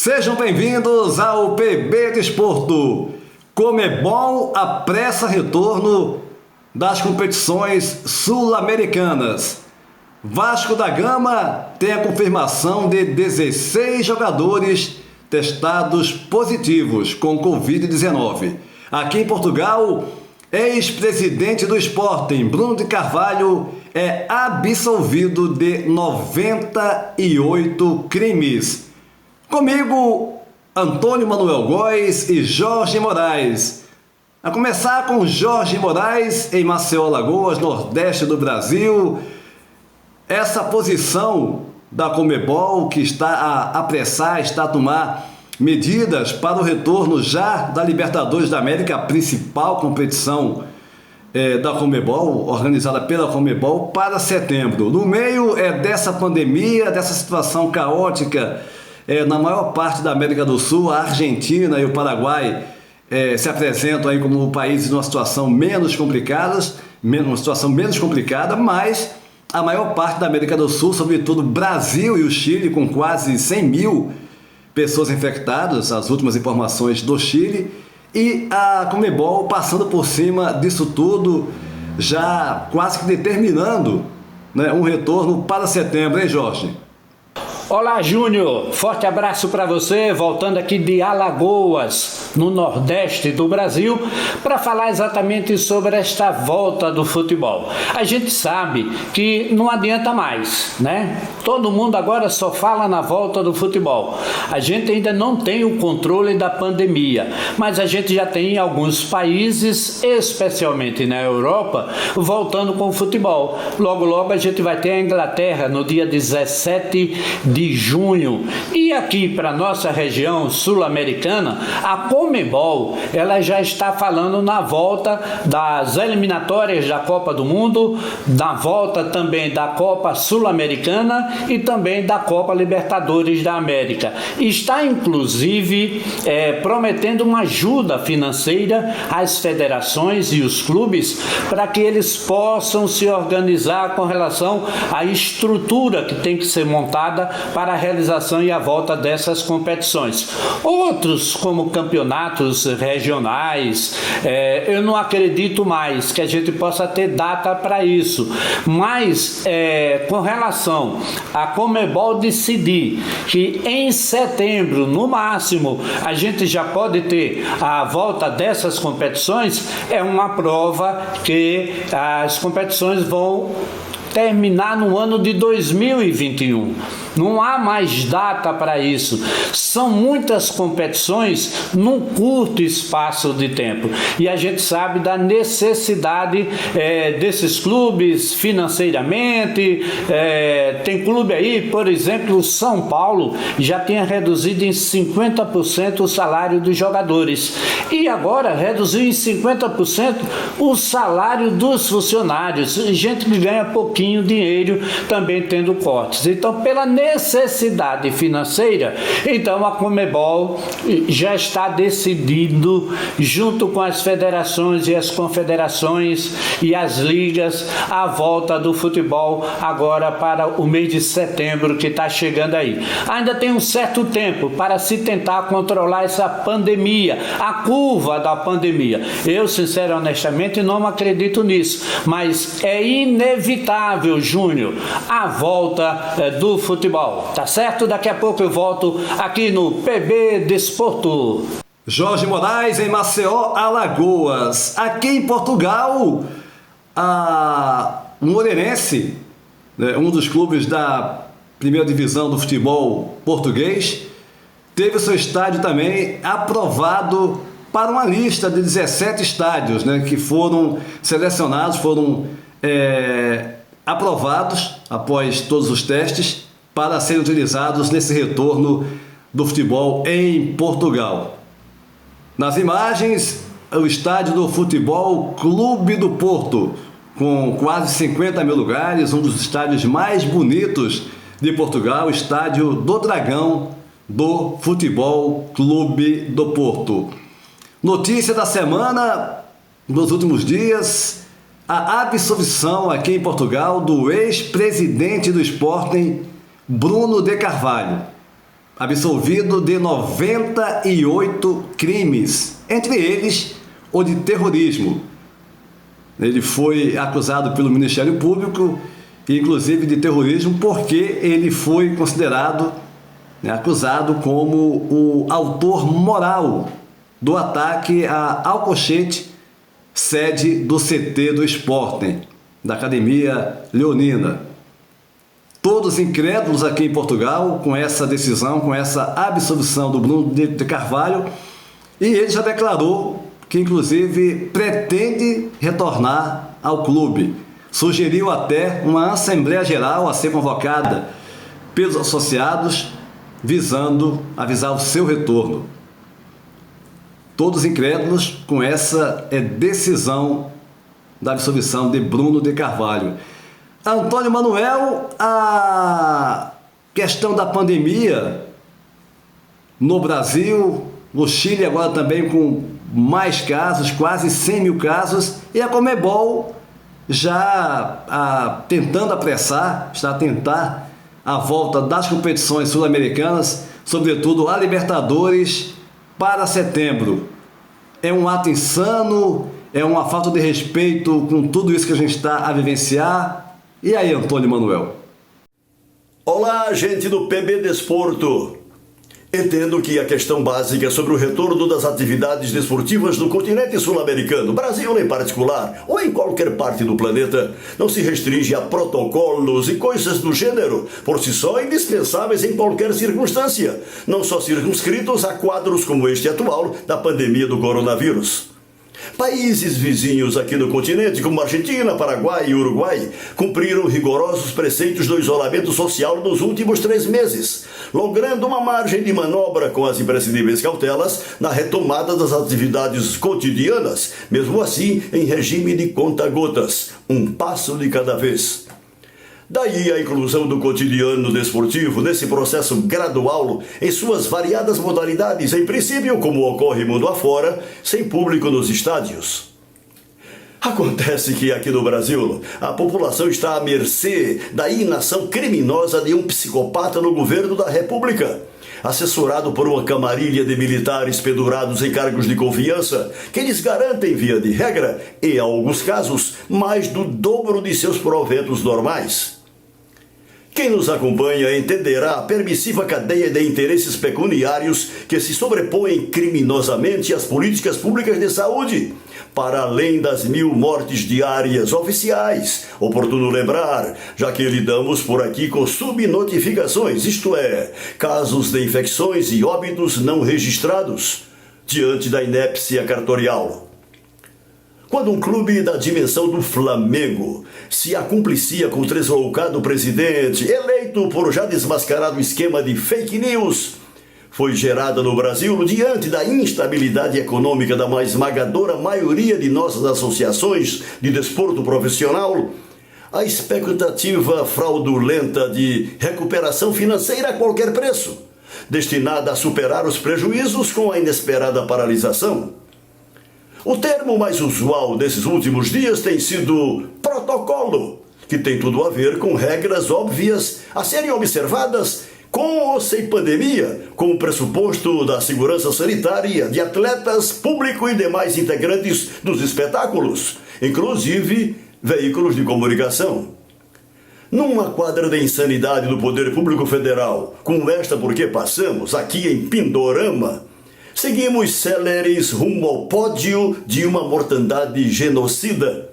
Sejam bem-vindos ao PB Desporto. Conmebol apressa retorno das competições sul-americanas. Vasco da Gama tem a confirmação de 16 jogadores testados positivos com Covid-19. Aqui em Portugal, ex-presidente do Sporting, Bruno de Carvalho, é absolvido de 98 crimes. Comigo, Antônio Manuel Góes e Jorge Moraes. A começar com Jorge Moraes, em Maceió, Alagoas, nordeste do Brasil. Essa posição da Conmebol, que está a apressar, está a tomar medidas para o retorno já da Libertadores da América, a principal competição da Conmebol, organizada pela Conmebol, para setembro. No meio dessa pandemia, dessa situação caótica, na maior parte da América do Sul, a Argentina e o Paraguai se apresentam aí como países numa situação menos complicada, mas a maior parte da América do Sul, sobretudo o Brasil e o Chile, com quase 100 mil pessoas infectadas, as últimas informações do Chile, e a Conmebol passando por cima disso tudo, já quase que determinando, né, um retorno para setembro, hein, Jorge? Olá, Júnior, forte abraço para você, voltando aqui de Alagoas, no nordeste do Brasil, para falar exatamente sobre esta volta do futebol. A gente sabe que não adianta mais, né? Todo mundo agora só fala na volta do futebol. A gente ainda não tem o controle da pandemia, mas a gente já tem alguns países, especialmente na Europa, voltando com o futebol. Logo, logo a gente vai ter a Inglaterra no dia 17 de junho. E aqui para nossa região sul-americana, a Conmebol, ela já está falando na volta das eliminatórias da Copa do Mundo, na volta também da Copa Sul-Americana e também da Copa Libertadores da América. Está inclusive prometendo uma ajuda financeira às federações e os clubes para que eles possam se organizar com relação à estrutura que tem que ser montada para a realização e a volta dessas competições. Outros, como campeonatos regionais, eu não acredito mais que a gente possa ter data para isso, mas com relação a Conmebol decidir que em setembro, no máximo, a gente já pode ter a volta dessas competições, é uma prova que as competições vão terminar no ano de 2021. Não há mais data para isso. São muitas competições num curto espaço de tempo. E a gente sabe da necessidade desses clubes financeiramente. Tem clube aí, por exemplo, o São Paulo já tinha reduzido em 50% o salário dos jogadores. E agora reduziu em 50% o salário dos funcionários. Gente que ganha pouquinho dinheiro também tendo cortes. Então, pela necessidade financeira, então a Conmebol já está decidindo, junto com as federações e as confederações e as ligas, a volta do futebol agora para o mês de setembro que está chegando aí. Ainda tem um certo tempo para se tentar controlar essa pandemia, a curva da pandemia. Eu, sincero e honestamente, não acredito nisso, mas é inevitável, Júnior, a volta do futebol. Tá certo? Daqui a pouco eu volto aqui no PB Desporto. Jorge Moraes, em Maceió, Alagoas. Aqui em Portugal, o Moreirense, um dos clubes da primeira divisão do futebol português, teve o seu estádio também aprovado para uma lista de 17 estádios, que foram selecionados, foram aprovados após todos os testes para serem utilizados nesse retorno do futebol em Portugal. Nas imagens, o estádio do Futebol Clube do Porto, com quase 50 mil lugares, um dos estádios mais bonitos de Portugal, o estádio do Dragão do Futebol Clube do Porto. Notícia da semana, nos últimos dias, a absolvição aqui em Portugal do ex-presidente do Sporting, Bruno de Carvalho. absolvido de 98 crimes, entre eles o de terrorismo. Ele foi acusado pelo Ministério Público, inclusive de terrorismo, porque ele foi considerado, acusado como o autor moral do ataque a Alcochete, sede do CT do Sporting, da Academia Leonina. Todos incrédulos aqui em Portugal com essa decisão, com essa absolvição do Bruno de Carvalho, e ele já declarou que inclusive pretende retornar ao clube. Sugeriu até uma Assembleia Geral a ser convocada pelos associados, visando avisar o seu retorno. Todos incrédulos com essa decisão da absolvição de Bruno de Carvalho. Antônio Manuel, a questão da pandemia no Brasil, no Chile agora também com mais casos, quase 100 mil casos, e a Conmebol já tentando apressar, está a tentar a volta das competições sul-americanas, sobretudo a Libertadores, para setembro. É um ato insano, é uma falta de respeito com tudo isso que a gente está a vivenciar. E aí, Antônio Manuel? Olá, gente do PB Desporto. Entendo que a questão básica sobre o retorno das atividades desportivas no continente sul-americano, Brasil em particular, ou em qualquer parte do planeta, não se restringe a protocolos e coisas do gênero, por si só indispensáveis em qualquer circunstância, não só circunscritos a quadros como este atual da pandemia do coronavírus. Países vizinhos aqui do continente, como Argentina, Paraguai e Uruguai, cumpriram rigorosos preceitos do isolamento social nos últimos 3 meses, logrando uma margem de manobra com as imprescindíveis cautelas na retomada das atividades cotidianas, mesmo assim em regime de conta-gotas, um passo de cada vez. Daí a inclusão do cotidiano desportivo nesse processo gradual em suas variadas modalidades, em princípio, como ocorre mundo afora, sem público nos estádios. Acontece que aqui no Brasil, a população está à mercê da inação criminosa de um psicopata no governo da República, assessorado por uma camarilha de militares pendurados em cargos de confiança, que lhes garantem, via de regra, e em alguns casos, mais do dobro de seus proventos normais. Quem nos acompanha entenderá a permissiva cadeia de interesses pecuniários que se sobrepõem criminosamente às políticas públicas de saúde, para além das 1000 mortes diárias oficiais. Oportuno lembrar, já que lidamos por aqui com subnotificações, isto é, casos de infecções e óbitos não registrados, diante da inépcia cartorial. Quando um clube da dimensão do Flamengo se acumplicia com o tresloucado presidente, eleito por já desmascarado esquema de fake news, foi gerada no Brasil, diante da instabilidade econômica da mais esmagadora maioria de nossas associações de desporto profissional, a expectativa fraudulenta de recuperação financeira a qualquer preço, destinada a superar os prejuízos com a inesperada paralisação. O termo mais usual desses últimos dias tem sido protocolo, que tem tudo a ver com regras óbvias a serem observadas com ou sem pandemia, como pressuposto da segurança sanitária de atletas, público e demais integrantes dos espetáculos, inclusive veículos de comunicação. Numa quadra de insanidade do Poder Público Federal, como esta porque passamos aqui em Pindorama, seguimos céleres rumo ao pódio de uma mortandade genocida,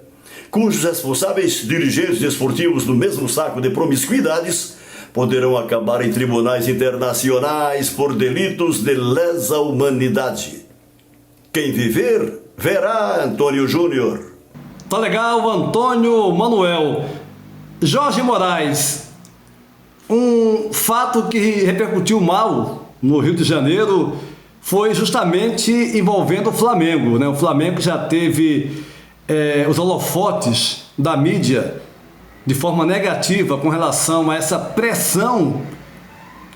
cujos responsáveis dirigentes desportivos no mesmo saco de promiscuidades poderão acabar em tribunais internacionais por delitos de lesa humanidade. Quem viver, verá, Antônio Júnior. Tá legal, Antônio Manuel. Jorge Moraes, um fato que repercutiu mal no Rio de Janeiro foi justamente envolvendo o Flamengo, né? O Flamengo já teve os holofotes da mídia de forma negativa com relação a essa pressão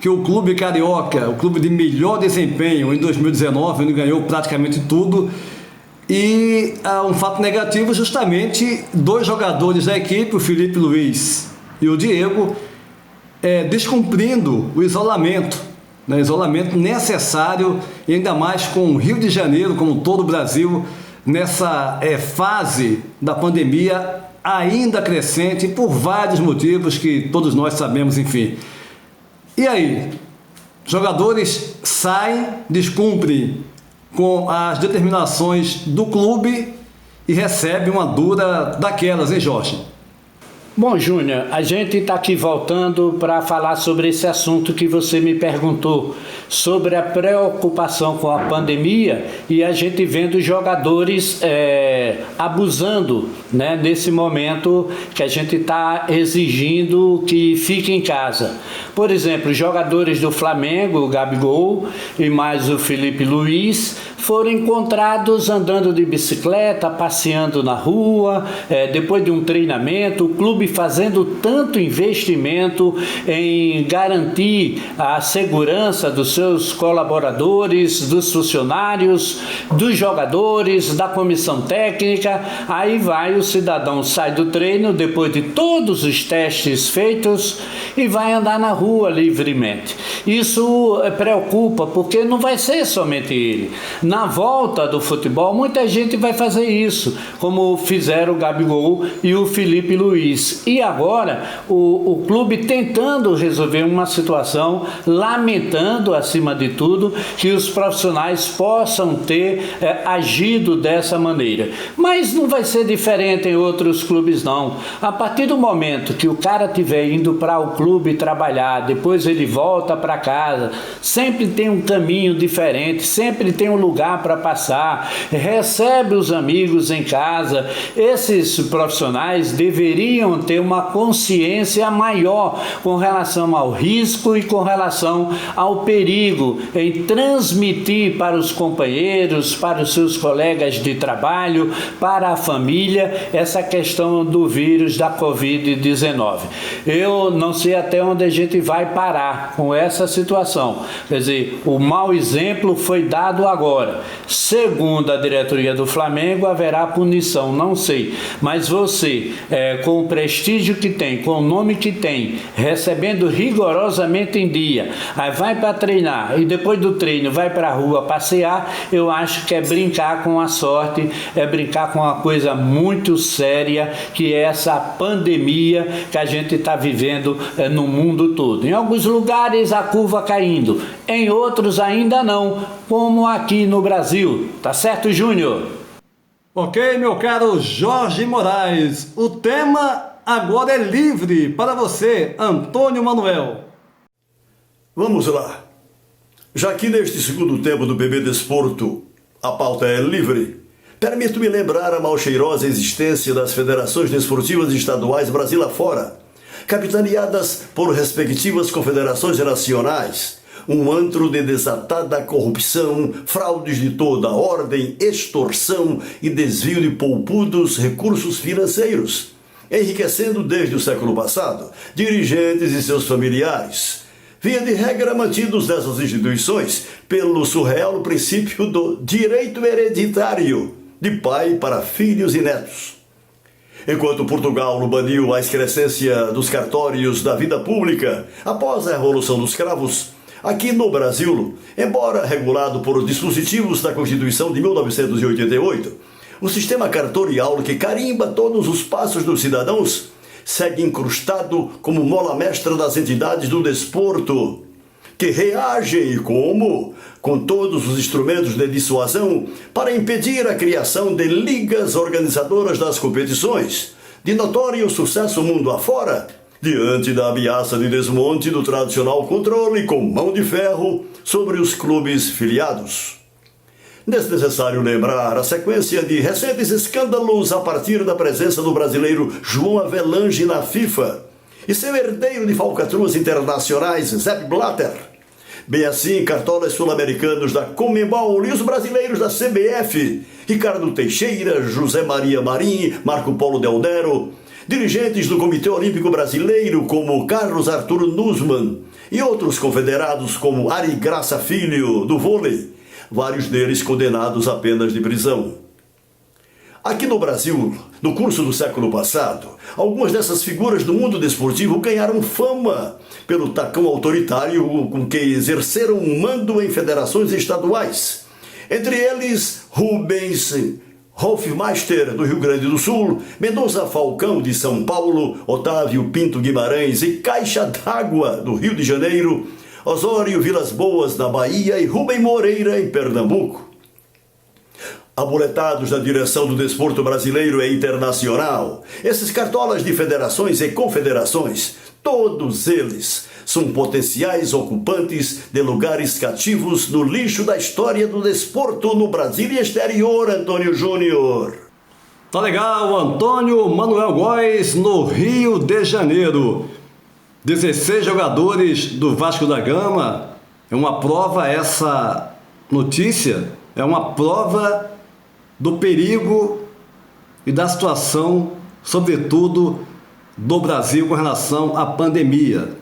que o clube carioca, o clube de melhor desempenho em 2019, onde ganhou praticamente tudo, e um fato negativo justamente 2 jogadores da equipe, o Felipe Luiz e o Diego, descumprindo o isolamento né? Isolamento necessário, e ainda mais com o Rio de Janeiro, como todo o Brasil, nessa fase da pandemia ainda crescente, por vários motivos que todos nós sabemos, enfim. E aí? Jogadores saem, descumprem com as determinações do clube e recebem uma dura daquelas, hein, Jorge? Bom, Júnior, a gente está aqui voltando para falar sobre esse assunto que você me perguntou, sobre a preocupação com a pandemia e a gente vendo jogadores abusando, né, nesse momento que a gente está exigindo que fique em casa. Por exemplo, jogadores do Flamengo, o Gabigol e mais o Felipe Luiz, foram encontrados andando de bicicleta, passeando na rua, depois de um treinamento, o clube fazendo tanto investimento em garantir a segurança dos seus colaboradores, dos funcionários, dos jogadores, da comissão técnica. Aí vai o cidadão, sai do treino depois de todos os testes feitos e vai andar na rua livremente. Isso preocupa, porque não vai ser somente ele. Na volta do futebol, muita gente vai fazer isso, como fizeram o Gabigol e o Felipe Luiz. E agora, o clube tentando resolver uma situação, lamentando, acima de tudo, que os profissionais possam ter agido dessa maneira. Mas não vai ser diferente em outros clubes, não. A partir do momento que o cara estiver indo para o clube trabalhar, depois ele volta para casa, sempre tem um caminho diferente, sempre tem um lugar para passar, recebe os amigos em casa. Esses profissionais deveriam ter uma consciência maior com relação ao risco e com relação ao perigo em transmitir para os companheiros, para os seus colegas de trabalho, para a família, essa questão do vírus da Covid-19. Eu não sei até onde a gente vai parar com essa situação. Quer dizer, o mau exemplo foi dado agora. Segundo a diretoria do Flamengo, haverá punição, não sei. Mas você, com o prestígio que tem, com o nome que tem, recebendo rigorosamente em dia, aí vai para treinar e depois do treino vai para a rua passear, eu acho que é brincar com a sorte, é brincar com uma coisa muito séria, que é essa pandemia que a gente está vivendo no mundo todo. Em alguns lugares a curva caindo, em outros ainda não, como aqui no Brasil. Tá certo, Júnior? Ok, meu caro Jorge Moraes, o tema agora é livre para você, Antônio Manuel. Vamos lá. Já que neste segundo tempo do PB Desporto a pauta é livre, permito-me lembrar a mal-cheirosa existência das federações desportivas estaduais Brasil afora, capitaneadas por respectivas confederações nacionais, um antro de desatada corrupção, fraudes de toda ordem, extorsão e desvio de poupudos recursos financeiros, enriquecendo desde o século passado dirigentes e seus familiares, via de regra mantidos nessas instituições pelo surreal princípio do direito hereditário de pai para filhos e netos. Enquanto Portugal baniu a excrescência dos cartórios da vida pública após a Revolução dos Cravos, aqui no Brasil, embora regulado por dispositivos da Constituição de 1988, o sistema cartorial que carimba todos os passos dos cidadãos segue incrustado como mola mestra das entidades do desporto, que reagem e com todos os instrumentos de dissuasão para impedir a criação de ligas organizadoras das competições, de notório sucesso mundo afora, diante da ameaça de desmonte do tradicional controle com mão de ferro sobre os clubes filiados. Desnecessário lembrar a sequência de recentes escândalos a partir da presença do brasileiro João Avelange na FIFA e seu herdeiro de falcatruas internacionais, Sepp Blatter. Bem assim, cartolas sul-americanos da Conmebol e os brasileiros da CBF, Ricardo Teixeira, José Maria Marim, Marco Polo Del Nero, dirigentes do Comitê Olímpico Brasileiro como Carlos Arthur Nussmann e outros confederados como Ari Graça Filho, do vôlei, vários deles condenados a penas de prisão. Aqui no Brasil, no curso do século passado, algumas dessas figuras do mundo desportivo ganharam fama pelo tacão autoritário com que exerceram um mando em federações estaduais. Entre eles, Rubens Hofmeister, do Rio Grande do Sul, Mendonça Falcão, de São Paulo, Otávio Pinto Guimarães e Caixa d'Água, do Rio de Janeiro, Osório Vilas Boas, da Bahia e Rubem Moreira, em Pernambuco. Abuletados da direção do desporto brasileiro e internacional, esses cartolas de federações e confederações, todos eles são potenciais ocupantes de lugares cativos no lixo da história do desporto no Brasil e exterior, Antônio Júnior. Tá legal, Antônio Manuel Góes, no Rio de Janeiro. 16 jogadores do Vasco da Gama. É uma prova, essa notícia, é uma prova do perigo e da situação, sobretudo, do Brasil com relação à pandemia,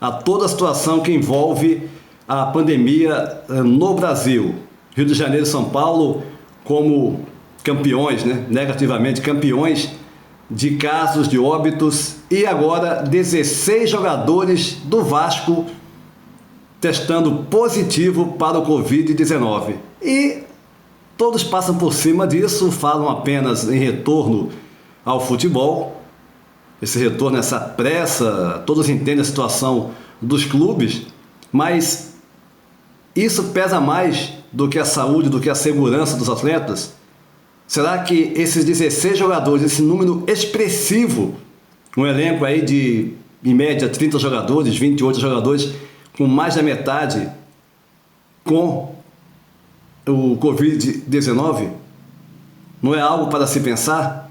a toda a situação que envolve a pandemia no Brasil. Rio de Janeiro e São Paulo como campeões, negativamente campeões de casos de óbitos, e agora 16 jogadores do Vasco testando positivo para o Covid-19. E todos passam por cima disso, falam apenas em retorno ao futebol. Esse retorno, essa pressa, todos entendem a situação dos clubes, mas isso pesa mais do que a saúde, do que a segurança dos atletas? Será que esses 16 jogadores, esse número expressivo, um elenco aí de, em média, 30 jogadores, 28 jogadores, com mais da metade com o Covid-19, não é algo para se pensar?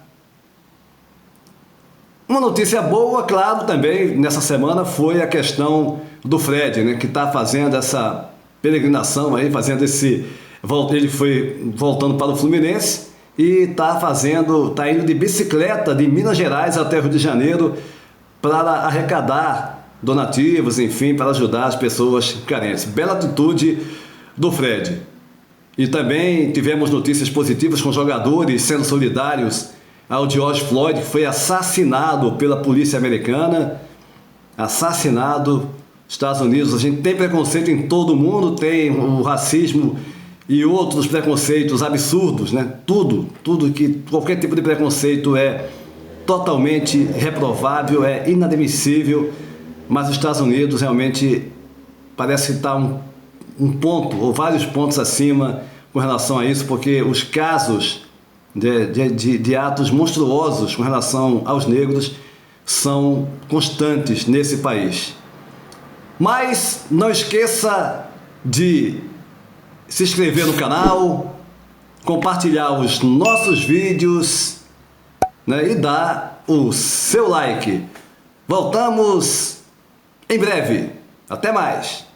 Uma notícia boa, claro, também nessa semana foi a questão do Fred, que está fazendo essa peregrinação aí, ele foi voltando para o Fluminense e está indo de bicicleta de Minas Gerais até o Rio de Janeiro para arrecadar donativos, enfim, para ajudar as pessoas carentes. Bela atitude do Fred. E também tivemos notícias positivas com jogadores sendo solidários ao George Floyd, que foi assassinado pela polícia americana. Assassinado. Estados Unidos, a gente tem preconceito em todo mundo, tem o racismo e outros preconceitos absurdos, qualquer tipo de preconceito é totalmente reprovável, é inadmissível, mas os Estados Unidos realmente parece que está um ponto ou vários pontos acima com relação a isso, porque os casos de atos monstruosos com relação aos negros são constantes nesse país. Mas não esqueça de se inscrever no canal, compartilhar os nossos vídeos, e dar o seu like. Voltamos em breve. Até mais!